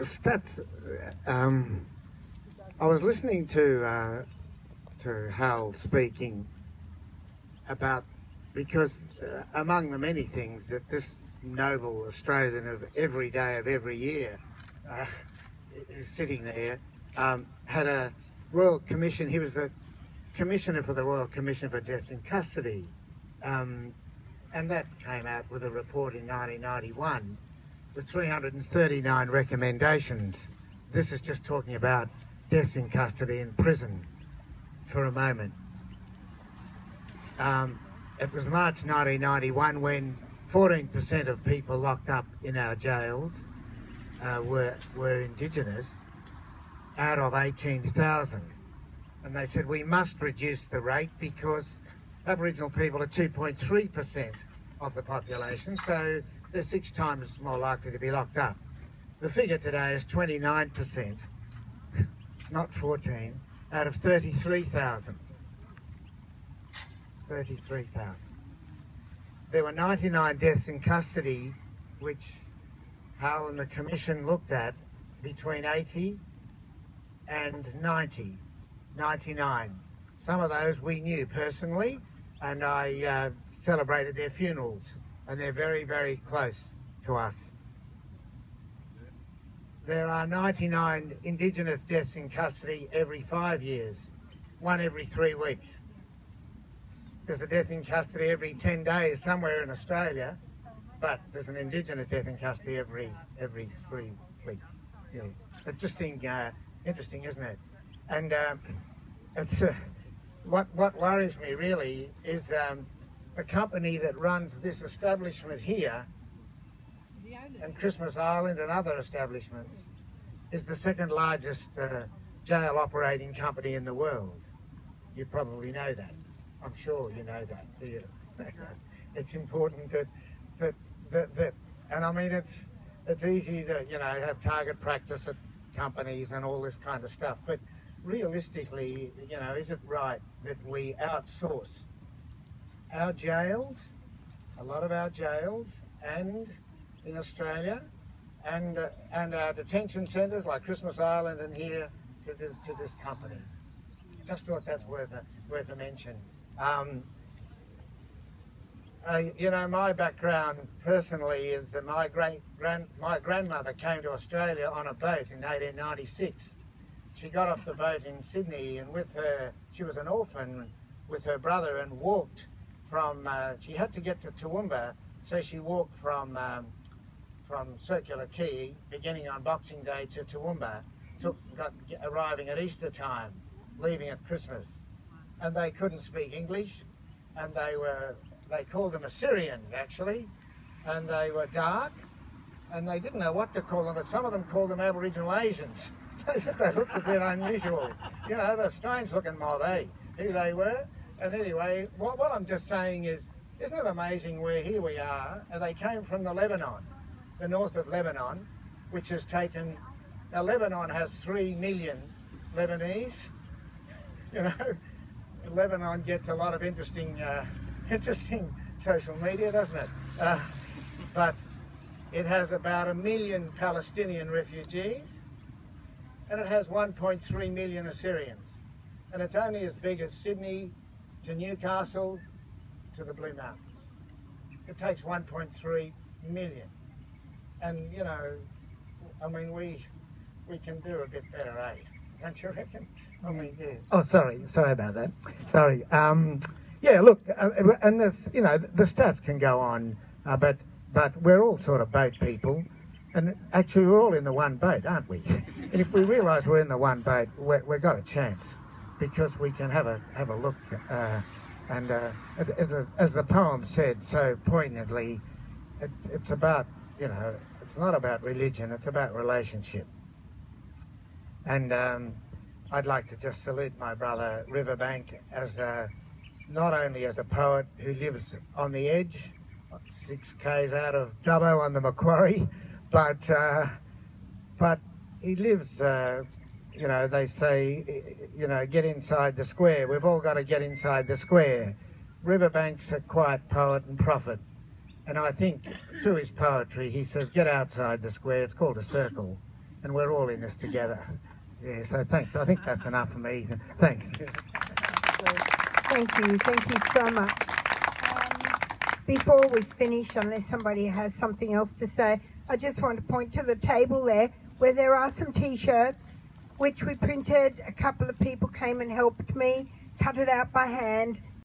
stats. I was listening to Hal speaking about, because among the many things that this noble Australian of every day of every year who's sitting there had a Royal Commission. He was the Commissioner for the Royal Commission for Deaths in Custody, and that came out with a report in 1991 with 339 recommendations. This is just talking about deaths in custody in prison for a moment. It was March 1991 when 14% of people locked up in our jails were Indigenous out of 18,000. And they said we must reduce the rate because Aboriginal people are 2.3% of the population, so they're 6 times more likely to be locked up. The figure today is 29%, not 14, out of 33,000. 33,000. There were 99 deaths in custody, which Hal and the Commission looked at between 80 and 90, 99. Some of those we knew personally, and I celebrated their funerals, and they're very, very close to us. There are 99 Indigenous deaths in custody every 5 years, 1 every 3 weeks. There's a death in custody every 10 days somewhere in Australia, but there's an Indigenous death in custody every 3 weeks. Yeah. Interesting, isn't it? And it's what worries me really is the company that runs this establishment here, and Christmas Island and other establishments, is the second largest jail operating company in the world. You probably know that. I'm sure you know that. It's important that and I mean it's easy to have target practice at companies and all this kind of stuff, but realistically, is it right that we outsource our jails, a lot of our jails, and in Australia, and our detention centres like Christmas Island and here to this company? Just thought that's worth a mention. My background personally is that my grandmother came to Australia on a boat in 1896. She got off the boat in Sydney, and with her, she was an orphan with her brother, and walked from. She had to get to Toowoomba, so she walked from Circular Quay, beginning on Boxing Day, to Toowoomba, arriving at Easter time, leaving at Christmas. And they couldn't speak English, and they called them Assyrians actually, and they were dark, and they didn't know what to call them, but some of them called them Aboriginal Asians. They said they looked a bit unusual. They're strange looking mob, who they were. And anyway, what I'm just saying is, isn't it amazing where here we are, and they came from the Lebanon, the north of Lebanon, which has taken, now Lebanon has 3 million Lebanese. Lebanon gets a lot of interesting social media, doesn't it? But it has about 1 million Palestinian refugees, and it has 1.3 million Assyrians. And it's only as big as Sydney to Newcastle to the Blue Mountains. It takes 1.3 million. And, I mean, we can do a bit better, don't you reckon? I mean, yeah. Oh, sorry about that. Sorry. Yeah, look, and this, the stats can go on, but we're all sort of boat people, and actually we're all in the one boat, aren't we? And if we realise we're in the one boat, we've got a chance, because we can have a look, and as the poem said so poignantly, it's about, it's not about religion, it's about relationship. And I'd like to just salute my brother Riverbank as not only as a poet who lives on the edge, 6 k's out of Dubbo on the Macquarie, but he lives, they say, get inside the square. We've all got to get inside the square. Riverbank's a quiet poet and prophet, and I think through his poetry he says, get outside the square. It's called a circle. and we're all in this together. Yeah, so thanks. I think that's enough for me. Thanks. Thank you so much. Before we finish, unless somebody has something else to say, I just want to point to the table there where there are some t-shirts which we printed. A couple of people came and helped me cut it out by hand.